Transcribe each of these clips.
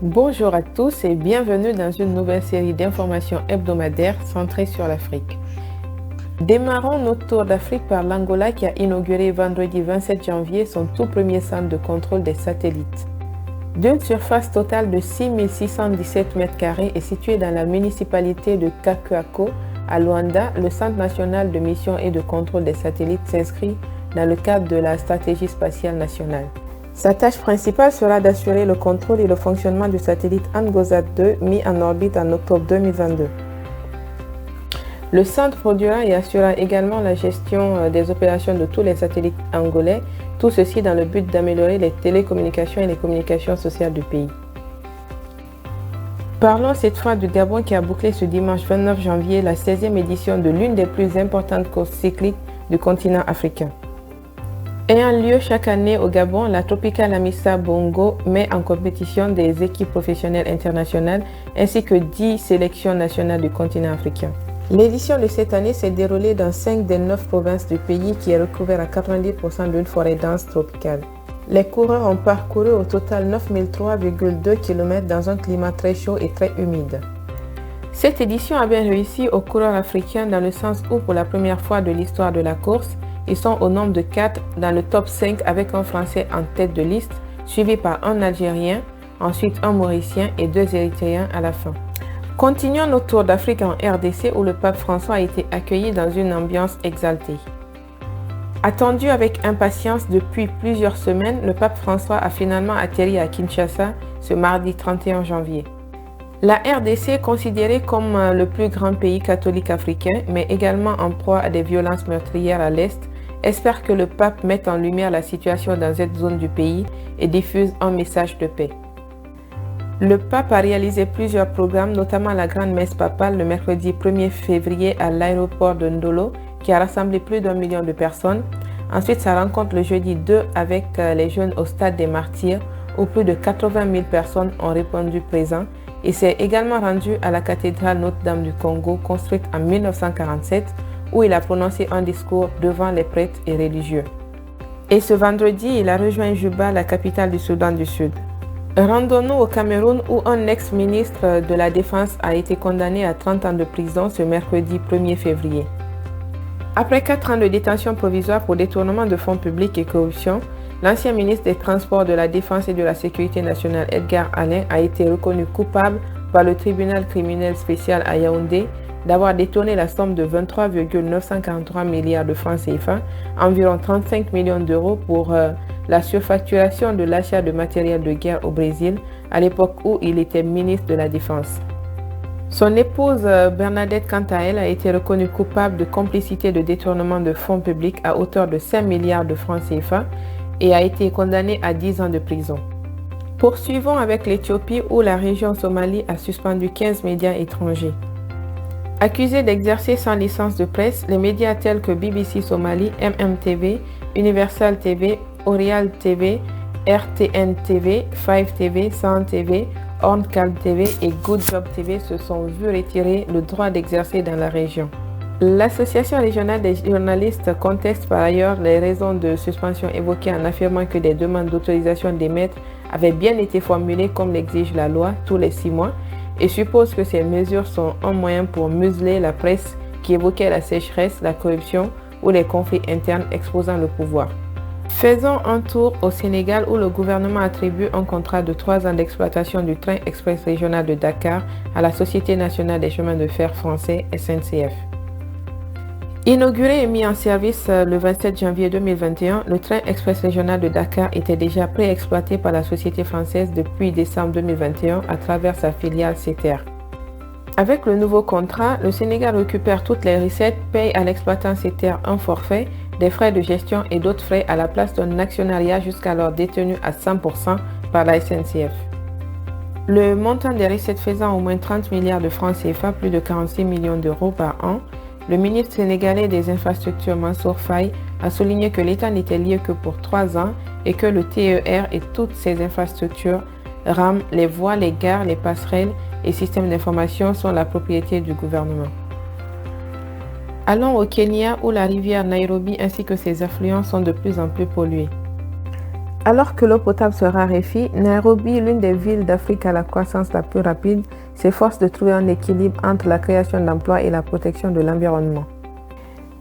Bonjour à tous et bienvenue dans une nouvelle série d'informations hebdomadaires centrées sur l'Afrique. Démarrons notre tour d'Afrique par l'Angola qui a inauguré vendredi 27 janvier son tout premier centre de contrôle des satellites. D'une surface totale de 6 617 m² et situé dans la municipalité de Kakuako, à Luanda, le Centre national de mission et de contrôle des satellites s'inscrit dans le cadre de la stratégie spatiale nationale. Sa tâche principale sera d'assurer le contrôle et le fonctionnement du satellite Angosat 2 mis en orbite en octobre 2022. Le centre produira et assurera également la gestion des opérations de tous les satellites angolais, tout ceci dans le but d'améliorer les télécommunications et les communications sociales du pays. Parlons cette fois du Gabon qui a bouclé ce dimanche 29 janvier la 16e édition de l'une des plus importantes courses cycliques du continent africain. Ayant lieu chaque année au Gabon, la Tropical Amissa Bongo met en compétition des équipes professionnelles internationales ainsi que 10 sélections nationales du continent africain. L'édition de cette année s'est déroulée dans 5 des 9 provinces du pays qui est recouvert à 90% d'une forêt dense tropicale. Les coureurs ont parcouru au total 9003,2 km dans un climat très chaud et très humide. Cette édition a bien réussi aux coureurs africains dans le sens où pour la première fois de l'histoire de la course, ils sont au nombre de 4 dans le top 5 avec un Français en tête de liste, suivi par un Algérien, ensuite un Mauricien et 2 Érythréens à la fin. Continuons notre tour d'Afrique en RDC où le pape François a été accueilli dans une ambiance exaltée. Attendu avec impatience depuis plusieurs semaines, le pape François a finalement atterri à Kinshasa ce mardi 31 janvier. La RDC, considérée comme le plus grand pays catholique africain, mais également en proie à des violences meurtrières à l'Est, espère que le pape mette en lumière la situation dans cette zone du pays et diffuse un message de paix. Le pape a réalisé plusieurs programmes, notamment la grande messe papale le mercredi 1er février à l'aéroport de Ndolo, qui a rassemblé plus d'1 million de personnes. Ensuite, sa rencontre le jeudi 2 avec les jeunes au stade des Martyrs, où plus de 80 000 personnes ont répondu présents. Il s'est également rendu à la cathédrale Notre-Dame du Congo, construite en 1947, où il a prononcé un discours devant les prêtres et religieux. Et ce vendredi, il a rejoint Juba, la capitale du Soudan du Sud. Rendons-nous au Cameroun où un ex-ministre de la Défense a été condamné à 30 ans de prison ce mercredi 1er février. Après 4 ans de détention provisoire pour détournement de fonds publics et corruption, l'ancien ministre des Transports, de la Défense et de la Sécurité nationale Edgar Alain a été reconnu coupable par le tribunal criminel spécial à Yaoundé d'avoir détourné la somme de 23,943 milliards de francs CFA, environ 35 millions d'euros pour la surfacturation de l'achat de matériel de guerre au Brésil à l'époque où il était ministre de la Défense. Son épouse Bernadette, quant à elle, a été reconnue coupable de complicité de détournement de fonds publics à hauteur de 5 milliards de francs CFA et a été condamnée à 10 ans de prison. Poursuivons avec l'Éthiopie où la région Somalie a suspendu 15 médias étrangers. Accusés d'exercer sans licence de presse, les médias tels que BBC Somalie, MMTV, Universal TV, Orial TV, RTN TV, 5 TV, Sound TV, Horncalb TV et Good Job TV se sont vus retirer le droit d'exercer dans la région. L'Association régionale des journalistes conteste par ailleurs les raisons de suspension évoquées en affirmant que des demandes d'autorisation d'émettre avaient bien été formulées comme l'exige la loi tous les 6 mois et suppose que ces mesures sont un moyen pour museler la presse qui évoquait la sécheresse, la corruption ou les conflits internes exposant le pouvoir. Faisons un tour au Sénégal où le gouvernement attribue un contrat de 3 ans d'exploitation du train express régional de Dakar à la Société nationale des chemins de fer français SNCF. Inauguré et mis en service le 27 janvier 2021, le train express régional de Dakar était déjà préexploité par la société française depuis décembre 2021 à travers sa filiale SETER. Avec le nouveau contrat, le Sénégal récupère toutes les recettes, paye à l'exploitant SETER un forfait, des frais de gestion et d'autres frais à la place d'un actionnariat jusqu'alors détenu à 100% par la SNCF. Le montant des recettes faisant au moins 30 milliards de francs CFA, plus de 46 millions d'euros par an, le ministre sénégalais des infrastructures Mansour Faye a souligné que l'État n'était lié que pour 3 ans et que le TER et toutes ses infrastructures, rames, les voies, les gares, les passerelles et systèmes d'information sont la propriété du gouvernement. Allons au Kenya où la rivière Nairobi ainsi que ses affluents sont de plus en plus pollués. Alors que l'eau potable se raréfie, Nairobi, l'une des villes d'Afrique à la croissance la plus rapide, s'efforce de trouver un équilibre entre la création d'emplois et la protection de l'environnement.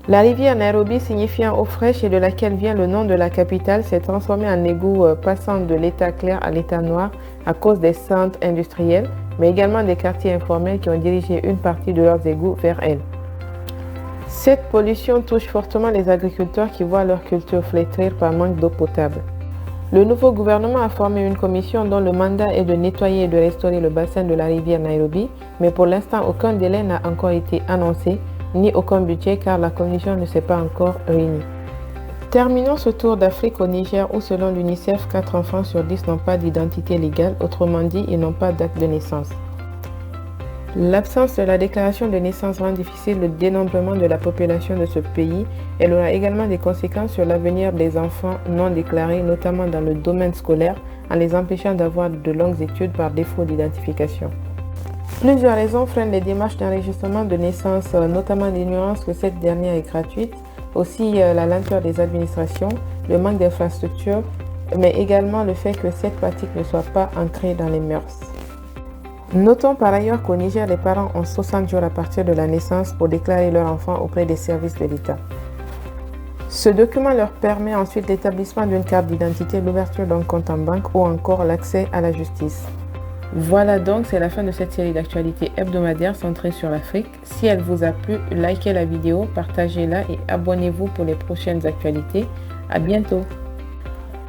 La rivière Nairobi, signifiant eau fraîche et de laquelle vient le nom de la capitale, s'est transformée en égout passant de l'état clair à l'état noir à cause des centres industriels, mais également des quartiers informels qui ont dirigé une partie de leurs égouts vers elle. Cette pollution touche fortement les agriculteurs qui voient leur culture flétrir par manque d'eau potable. Le nouveau gouvernement a formé une commission dont le mandat est de nettoyer et de restaurer le bassin de la rivière Nairobi, mais pour l'instant aucun délai n'a encore été annoncé, ni aucun budget car la commission ne s'est pas encore réunie. Terminons ce tour d'Afrique au Niger où selon l'UNICEF, 4 enfants sur 10 n'ont pas d'identité légale, autrement dit, ils n'ont pas d'acte de naissance. L'absence de la déclaration de naissance rend difficile le dénombrement de la population de ce pays. Elle aura également des conséquences sur l'avenir des enfants non déclarés, notamment dans le domaine scolaire, en les empêchant d'avoir de longues études par défaut d'identification. Plusieurs raisons freinent les démarches d'enregistrement de naissance, notamment l'ignorance que cette dernière est gratuite, aussi la lenteur des administrations, le manque d'infrastructures, mais également le fait que cette pratique ne soit pas ancrée dans les mœurs. Notons par ailleurs qu'au Niger, les parents ont 60 jours à partir de la naissance pour déclarer leur enfant auprès des services de l'État. Ce document leur permet ensuite l'établissement d'une carte d'identité, l'ouverture d'un compte en banque ou encore l'accès à la justice. Voilà donc, c'est la fin de cette série d'actualités hebdomadaires centrées sur l'Afrique. Si elle vous a plu, likez la vidéo, partagez-la et abonnez-vous pour les prochaines actualités. À bientôt!